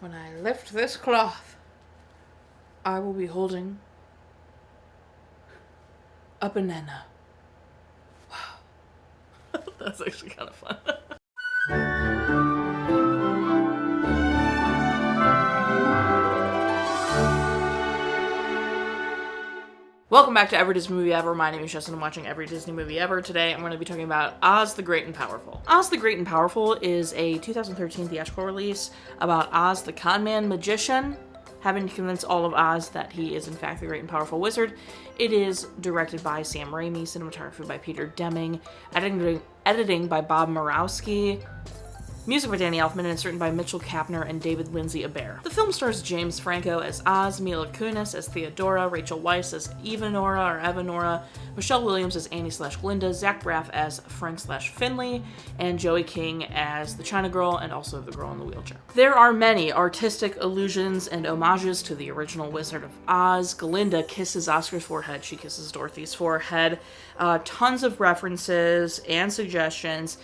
When I lift this cloth, I will be holding a banana. Wow. That's actually kind of fun. Welcome back to Every Disney Movie Ever. My name is Jess and I'm watching Every Disney Movie Ever. Today I'm going to be talking about Oz the Great and Powerful. Oz the Great and Powerful is a 2013 theatrical release about Oz the conman magician having to convince all of Oz that he is in fact the great and powerful wizard. It is directed by Sam Raimi, cinematography by Peter Deming, editing by Bob Murawski, music by Danny Elfman, and it's written by Mitchell Kapner and David Lindsay-Abarie. The film stars James Franco as Oz, Mila Kunis as Theodora, Rachel Weisz as Evanora, Michelle Williams as Annie/Glinda, Zach Braff as Frank/Finley, and Joey King as the China Girl and also the girl in the wheelchair. There are many artistic allusions and homages to the original Wizard of Oz. Glinda kisses Oscar's forehead, she kisses Dorothy's forehead. Tons of references and suggestions.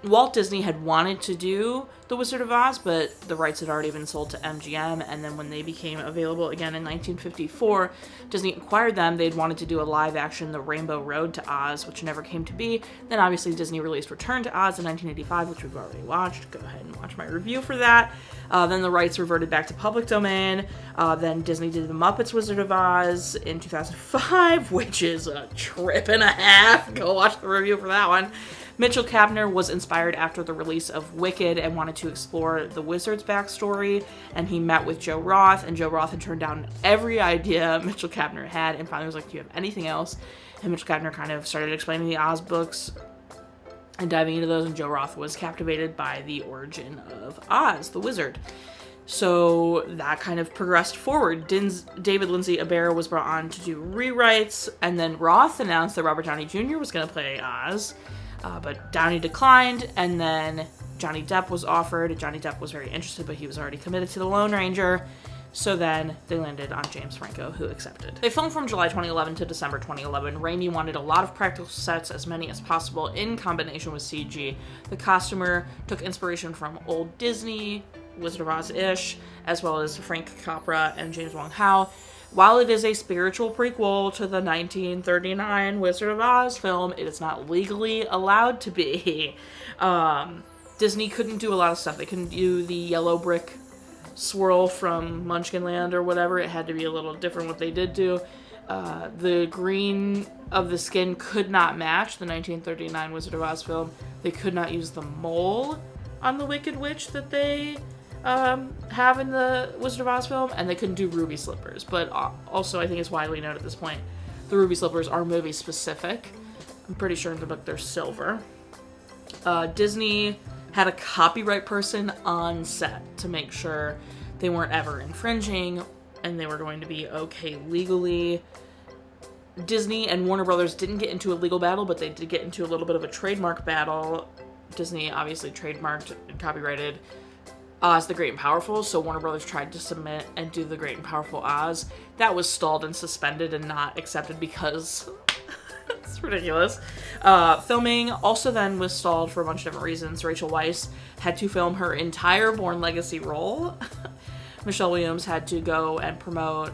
Walt Disney had wanted to do The Wizard of Oz, but the rights had already been sold to MGM, and then when they became available again in 1954, Disney acquired them. They'd wanted to do a live-action The Rainbow Road to Oz, which never came to be. Then obviously Disney released Return to Oz in 1985, which we've already watched. Go ahead and watch my review for that. Then the rights reverted back to public domain. Then Disney did The Muppets Wizard of Oz in 2005, which is a trip and a half. Go watch the review for that one. Mitchell Kapner was inspired after the release of Wicked and wanted to explore the wizard's backstory, and he met with Joe Roth, and Joe Roth had turned down every idea Mitchell Kapner had, and finally was like, do you have anything else? And Mitchell Kapner kind of started explaining the Oz books and diving into those, and Joe Roth was captivated by the origin of Oz, the wizard. So that kind of progressed forward. David Lindsay-Abarie was brought on to do rewrites, and then Roth announced that Robert Downey Jr. was going to play Oz. But Downey declined, and then Johnny Depp was offered. Johnny Depp was very interested, but he was already committed to the Lone Ranger. So then they landed on James Franco, who accepted. They filmed from July 2011 to December 2011. Raimi wanted a lot of practical sets, as many as possible, in combination with CG. The costumer took inspiration from old Disney, Wizard of Oz-ish, as well as Frank Capra and James Wong Howe. While it is a spiritual prequel to the 1939 Wizard of Oz film, it is not legally allowed to be. Disney couldn't do a lot of stuff. They couldn't do the yellow brick swirl from Munchkinland or whatever. It had to be a little different what they did do. The green of the skin could not match the 1939 Wizard of Oz film. They could not use the mole on the Wicked Witch that they have in the Wizard of Oz film, and they couldn't do ruby slippers. But also, I think it's widely known at this point, the ruby slippers are movie specific. I'm pretty sure in the book they're silver. Disney had a copyright person on set to make sure they weren't ever infringing and they were going to be okay legally. Disney and Warner Brothers didn't get into a legal battle, but they did get into a little bit of a trademark battle. Disney obviously trademarked and copyrighted Oz the Great and Powerful, so Warner Brothers tried to submit and do the Great and Powerful Oz. That was stalled and suspended and not accepted because it's ridiculous. Filming also then was stalled for a bunch of different reasons. Rachel Weisz had to film her entire Bourne Legacy role. Michelle Williams had to go and promote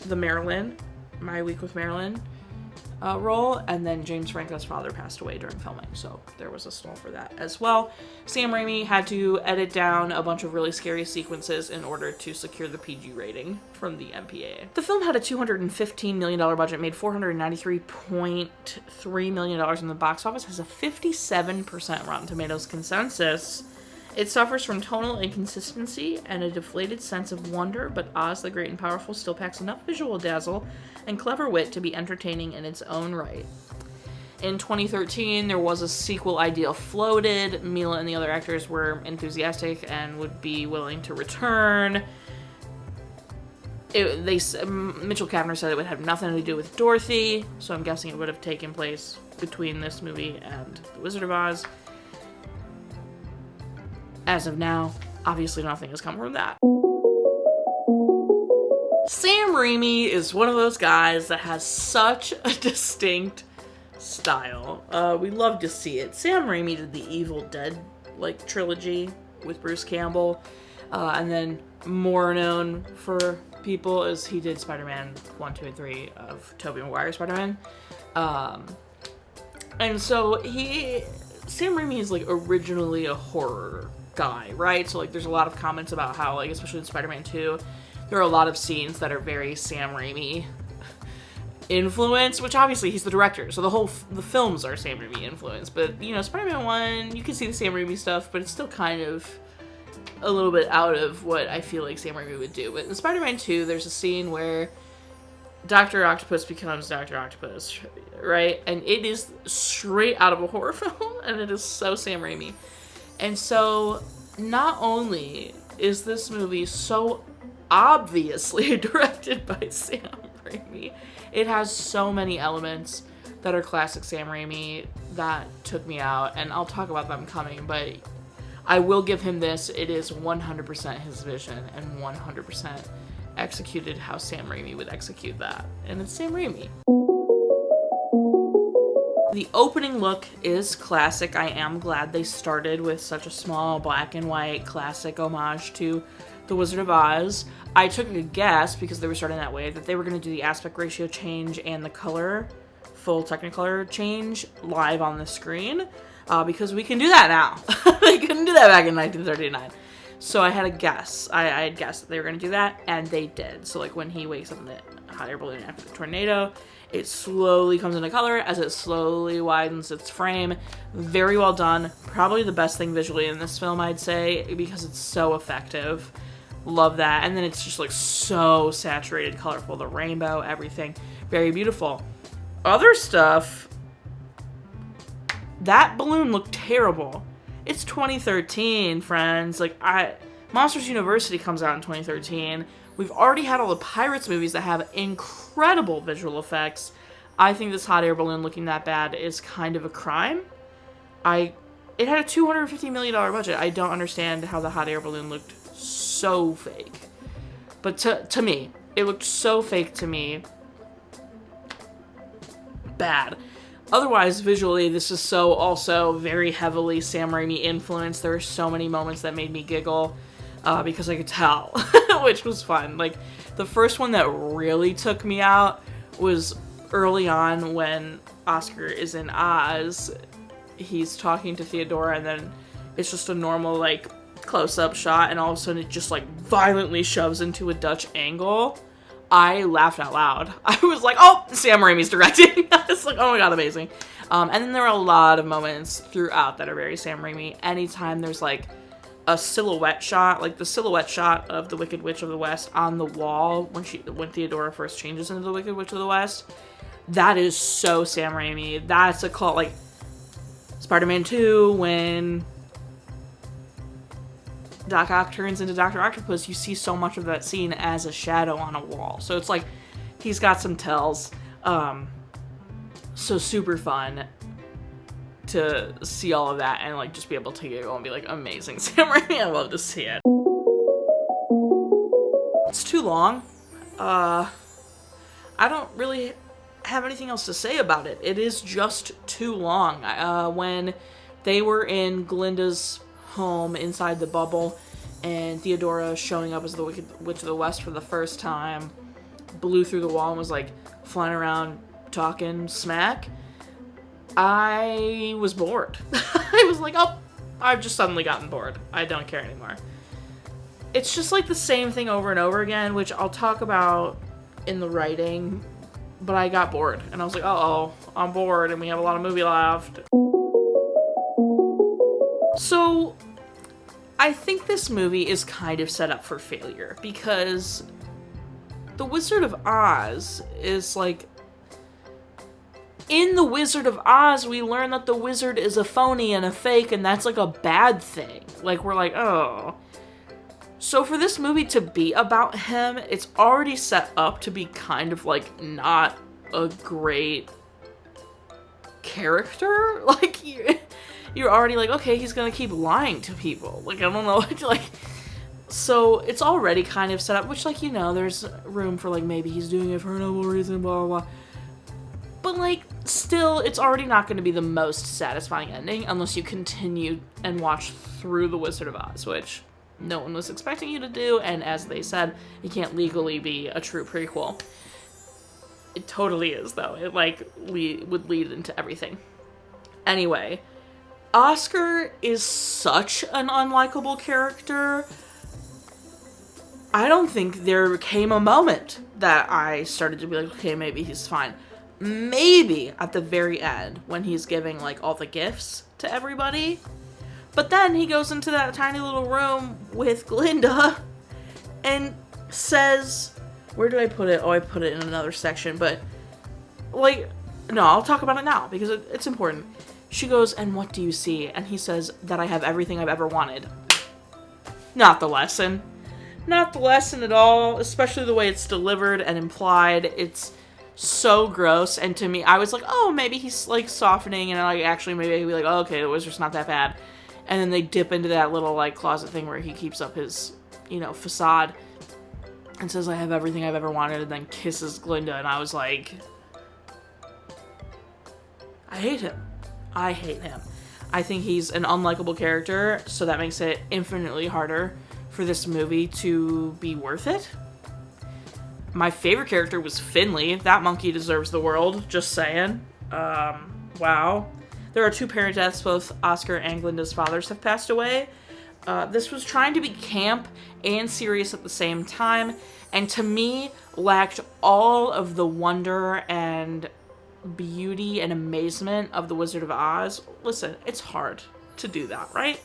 the Marilyn, My Week with Marilyn role, and then James Franco's father passed away during filming, so there was a stall for that as well. Sam Raimi had to edit down a bunch of really scary sequences in order to secure the PG rating from the MPAA. The film had a $215 million budget, made $493.3 million in the box office, has a 57% Rotten Tomatoes consensus. It suffers from tonal inconsistency and a deflated sense of wonder, but Oz the Great and Powerful still packs enough visual dazzle and clever wit to be entertaining in its own right. In 2013, there was a sequel idea floated. Mila and the other actors were enthusiastic and would be willing to return. Mitchell Kapner said it would have nothing to do with Dorothy, so I'm guessing it would have taken place between this movie and The Wizard of Oz. As of now, obviously nothing has come from that. Sam Raimi is one of those guys that has such a distinct style. We love to see it. Sam Raimi did the Evil Dead trilogy with Bruce Campbell. And then more known for people is he did Spider-Man 1, 2, and 3 of Tobey Maguire Spider-Man. And so Sam Raimi is like originally a horror guy, right? So like there's a lot of comments about how, like, especially in Spider-Man 2, there are a lot of scenes that are very Sam Raimi influence, which obviously he's the director, so the films are Sam Raimi influence. But you know, Spider-Man 1, you can see the Sam Raimi stuff, but it's still kind of a little bit out of what I feel like Sam Raimi would do. But in Spider-Man 2, there's a scene where Dr. Octopus becomes Dr. Octopus, right? And it is straight out of a horror film, and it is so Sam Raimi. And so, not only is this movie so obviously directed by Sam Raimi, it has so many elements that are classic Sam Raimi that took me out, and I'll talk about them coming, but I will give him this. It is 100% his vision and 100% executed how Sam Raimi would execute that. And it's Sam Raimi. The opening look is classic. I am glad they started with such a small black and white classic homage to The Wizard of Oz. I took a guess, because they were starting that way, that they were going to do the aspect ratio change and the color, full Technicolor change, live on the screen, because we can do that now. They couldn't do that back in 1939. So I had a guess. I had guessed that they were going to do that, and they did. So like when he wakes up in the hot air balloon after the tornado, it slowly comes into color as it slowly widens its frame. Very well done. Probably the best thing visually in this film, I'd say, because it's so effective. Love that. And then it's just like so saturated, colorful. The rainbow, everything. Very beautiful. Other stuff, that balloon looked terrible. It's 2013, friends. Like, Monsters University comes out in 2013. We've already had all the Pirates movies that have incredible visual effects. I think this hot air balloon looking that bad is kind of a crime. It had a $250 million budget. I don't understand how the hot air balloon looked so fake. But to me, it looked so fake to me. Bad. Otherwise, visually, this is so also very heavily Sam Raimi influenced. There were so many moments that made me giggle because I could tell, which was fun. Like, the first one that really took me out was early on when Oscar is in Oz. He's talking to Theodora, and then it's just a normal, like, close-up shot, and all of a sudden it just, like, violently shoves into a Dutch angle. I laughed out loud. I was like, oh, Sam Raimi's directing. I was like, oh my god, amazing. And then there were a lot of moments throughout that are very Sam Raimi. Anytime there's like a silhouette shot, like the silhouette shot of the Wicked Witch of the West on the wall when Theodora first changes into the Wicked Witch of the West, that is so Sam Raimi. That's a cult, like Spider-Man 2 when Doc Ock turns into Dr. Octopus, you see so much of that scene as a shadow on a wall. So it's like, he's got some tells. So super fun to see all of that and like just be able to giggle and be like, amazing Sam Raimi, I love to see it. It's too long. I don't really have anything else to say about it. It is just too long. When they were in Glinda's home inside the bubble and Theodora showing up as the Wicked Witch of the West for the first time, blew through the wall and was like flying around talking smack, I was bored. I was like, oh, I've just suddenly gotten bored. I don't care anymore. It's just like the same thing over and over again, which I'll talk about in the writing, but I got bored and I was like, uh-oh, I'm bored and we have a lot of movie left. So I think this movie is kind of set up for failure because The Wizard of Oz is like, in The Wizard of Oz, we learn that the wizard is a phony and a fake, and that's like a bad thing. Like, we're like, oh. So for this movie to be about him, it's already set up to be kind of like not a great character. Like, you're already like, okay, he's gonna keep lying to people. Like, I don't know, like, so it's already kind of set up, which, like, you know, there's room for, like, maybe he's doing it for a noble reason, blah, blah, blah. But, like, still, it's already not gonna be the most satisfying ending unless you continue and watch through The Wizard of Oz, which no one was expecting you to do, and as they said, it can't legally be a true prequel. It totally is, though. It, like, would lead into everything. Anyway, Oscar is such an unlikable character. I don't think there came a moment that I started to be like, okay, maybe he's fine. Maybe at the very end, when he's giving, like, all the gifts to everybody. But then he goes into that tiny little room with Glinda and says, where did I put it? Oh, I put it in another section, but, like, no, I'll talk about it now, because it's important. She goes, and what do you see? And he says, that I have everything I've ever wanted. Not the lesson. Not the lesson at all, especially the way it's delivered and implied. It's so gross, and to me, I was like, oh, maybe he's, like, softening, and, like, actually, maybe I'd be like, oh, okay, the wizard's not that bad. And then they dip into that little, like, closet thing where he keeps up his, you know, facade and says, I have everything I've ever wanted, and then kisses Glinda, and I was like, I hate him. I hate him. I think he's an unlikable character, so that makes it infinitely harder for this movie to be worth it. My favorite character was Finley. That monkey deserves the world, just saying. Wow. There are 2 parent deaths. Both Oscar and Glinda's fathers have passed away. This was trying to be camp and serious at the same time, and to me, lacked all of the wonder and beauty and amazement of The Wizard of Oz. Listen, it's hard to do that, right?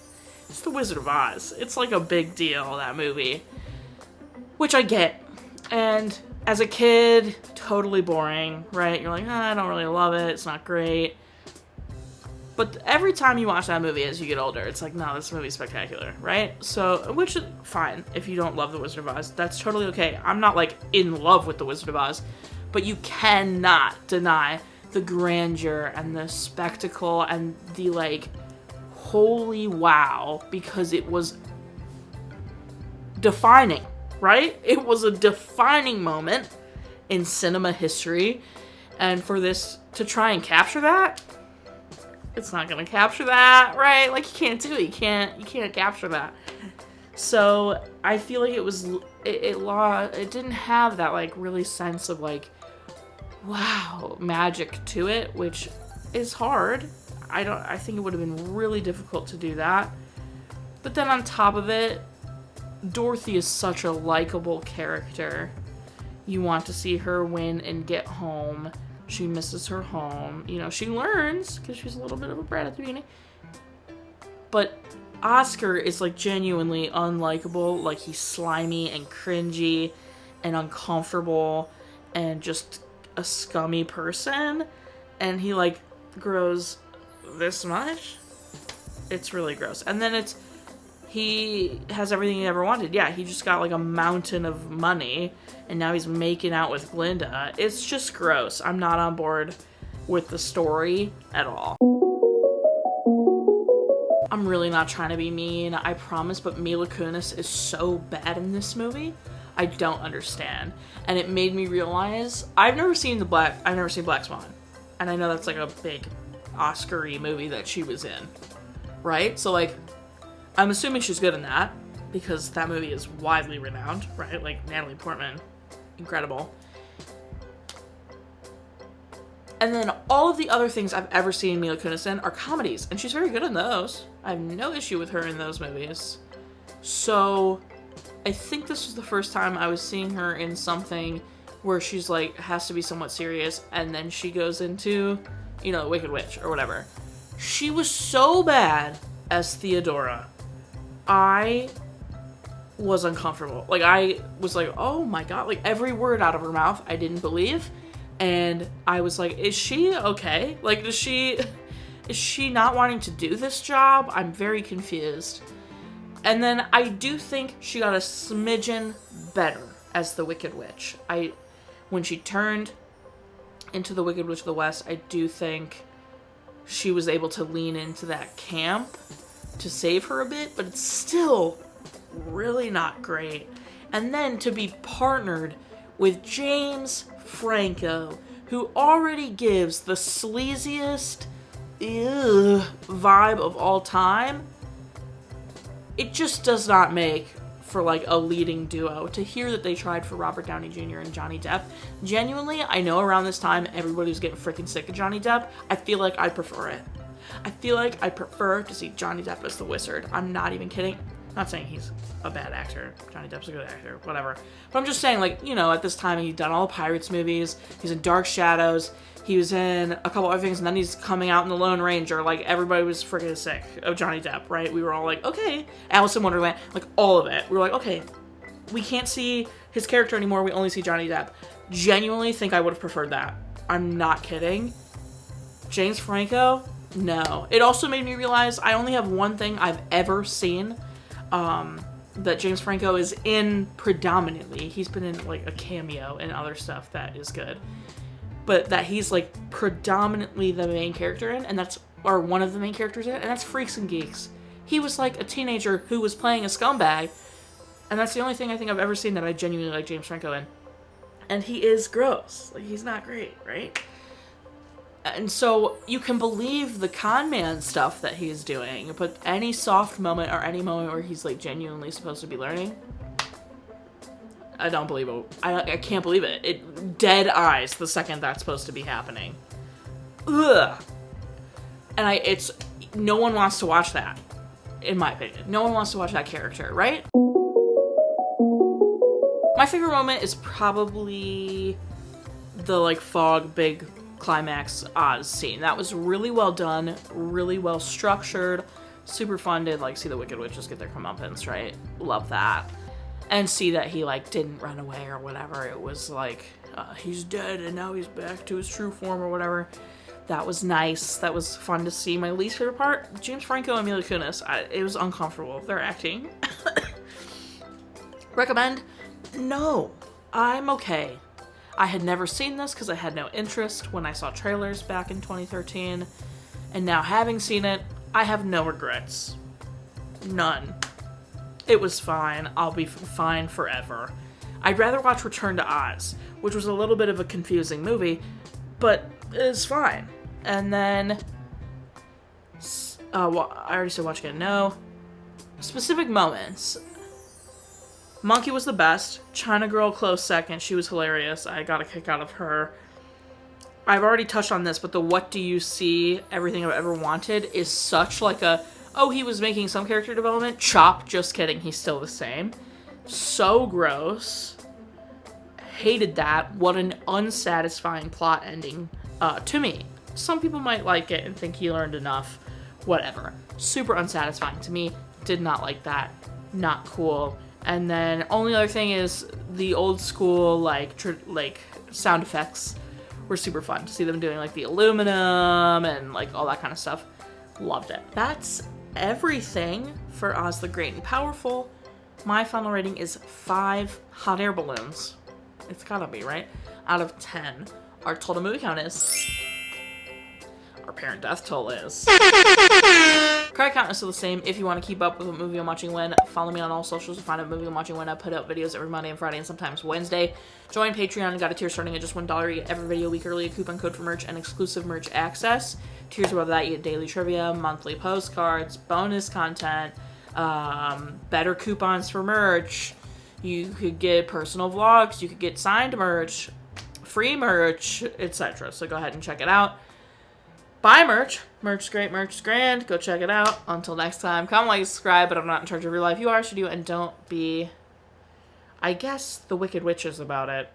It's The Wizard of Oz. It's like a big deal, that movie. Which I get. And as a kid, totally boring, right? You're like, I don't really love it. It's not great. But every time you watch that movie as you get older, it's like, no, this movie's spectacular, right? So, which is fine if you don't love The Wizard of Oz. That's totally okay. I'm not, like, in love with The Wizard of Oz. But you cannot deny the grandeur and the spectacle and the, like, holy wow, because it was defining, right? It was a defining moment in cinema history. And for this to try and capture that, it's not gonna capture that, right? Like, you can't do it. You can't capture that. So I feel like it didn't have that, like, really sense of, like, wow, magic to it, which is hard. I think it would have been really difficult to do that. But then on top of it, Dorothy is such a likable character. You want to see her win and get home. She misses her home. You know, she learns, because she's a little bit of a brat at the beginning. But Oscar is, like, genuinely unlikable. Like, he's slimy and cringy and uncomfortable and just a scummy person. And he, like, grows this much. It's really gross. And then he has everything he ever wanted. Yeah, he just got, like, a mountain of money, and now he's making out with Glinda. It's just gross. I'm not on board with the story at all. I'm really not trying to be mean, I promise, but Mila Kunis is so bad in this movie. I don't understand. And it made me realize, I've never seen Black Swan. And I know that's, like, a big Oscar-y movie that she was in. Right? So, like, I'm assuming she's good in that, because that movie is widely renowned, right? Like, Natalie Portman, incredible. And then all of the other things I've ever seen Mila Kunis in are comedies, and she's very good in those. I have no issue with her in those movies. So, I think this was the first time I was seeing her in something where she's, like, has to be somewhat serious, and then she goes into, you know, Wicked Witch, or whatever. She was so bad as Theodora. I was uncomfortable. Like, I was like, oh my god, like, every word out of her mouth I didn't believe, and I was like, is she okay? Like, is she not wanting to do this job? I'm very confused. And then I do think she got a smidgen better as the Wicked Witch. When she turned into the Wicked Witch of the West, I do think she was able to lean into that camp to save her a bit, but it's still really not great. And then to be partnered with James Franco, who already gives the sleaziest vibe of all time. it just does not make for like a leading duo. To hear that they tried for Robert Downey Jr. and Johnny Depp, genuinely, I know around this time everybody was getting freaking sick of Johnny Depp. I feel like I prefer it. I feel like I prefer to see Johnny Depp as the Wizard. I'm not even kidding. I'm not saying he's a bad actor. Johnny Depp's a good actor, whatever. But I'm just saying, like, you know, at this time he'd done all the Pirates movies. He's in Dark Shadows. He was in a couple other things, and then he's coming out in The Lone Ranger. Like, everybody was freaking sick of Johnny Depp, right? We were all like, okay. Alice in Wonderland, like, all of it. We were like, okay, we can't see his character anymore. We only see Johnny Depp. Genuinely think I would have preferred that. I'm not kidding. James Franco? No. It also made me realize I only have one thing I've ever seen that James Franco is in predominantly. He's been in, like, a cameo and other stuff that is good. But that he's, like, predominantly the main character in, and that's, or one of the main characters in, and that's Freaks and Geeks. He was, like, a teenager who was playing a scumbag, and that's the only thing I think I've ever seen that I genuinely like James Franco in. And he is gross. Like, he's not great, right? And so you can believe the con man stuff that he's doing, but any soft moment or any moment where he's, like, genuinely supposed to be learning, I don't believe it. I can't believe it. It dead eyes the second that's supposed to be happening. Ugh. And no one wants to watch that, in my opinion. No one wants to watch that character, right? My favorite moment is probably the, like, fog big climax Oz scene. That was really well done, really well structured, super fun to, like, see the Wicked Witches get their comeuppance, right? Love that. And see that he, like, didn't run away or whatever. It was like, he's dead and now he's back to his true form or whatever. That was nice. That was fun to see. My least favorite part, James Franco and Mila Kunis. It was uncomfortable. Their acting. Recommend? No. I'm okay. I had never seen this because I had no interest when I saw trailers back in 2013. And now having seen it, I have no regrets. None. It was fine. I'll be fine forever. I'd rather watch Return to Oz, which was a little bit of a confusing movie, but it's fine. And then, I already said watch again. No. Specific moments. Monkey was the best. China Girl close second. She was hilarious. I got a kick out of her. I've already touched on this, but the what do you see, everything I've ever wanted is such like a, oh, he was making some character development. Chop, just kidding. He's still the same. So gross. Hated that. What an unsatisfying plot ending to me. Some people might like it and think he learned enough. Whatever. Super unsatisfying to me. Did not like that. Not cool. And then only other thing is the old school like sound effects were super fun to see them doing, like the aluminum and like all that kind of stuff. Loved it. That's everything for Oz the Great and Powerful. My final rating is 5 hot air balloons. It's gotta be, right? Out of 10. Our total movie count is... Our parent death toll is... Credit count is still the same. If you want to keep up with what movie I'm watching when, follow me on all socials to find out what movie I'm watching when. I put out videos every Monday and Friday and sometimes Wednesday. Join Patreon. Got a tier starting at just $1. You get every video a week early, a coupon code for merch, and exclusive merch access. Tiers above that, you get daily trivia, monthly postcards, bonus content, better coupons for merch. You could get personal vlogs. You could get signed merch, free merch, etc. So go ahead and check it out. Buy merch. Merch is great. Merch is grand. Go check it out. Until next time, comment, like, subscribe, but I'm not in charge of your life. You are, should you, and don't be, I guess, the Wicked Witches about it.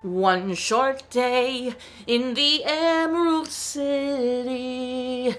One short day in the Emerald City.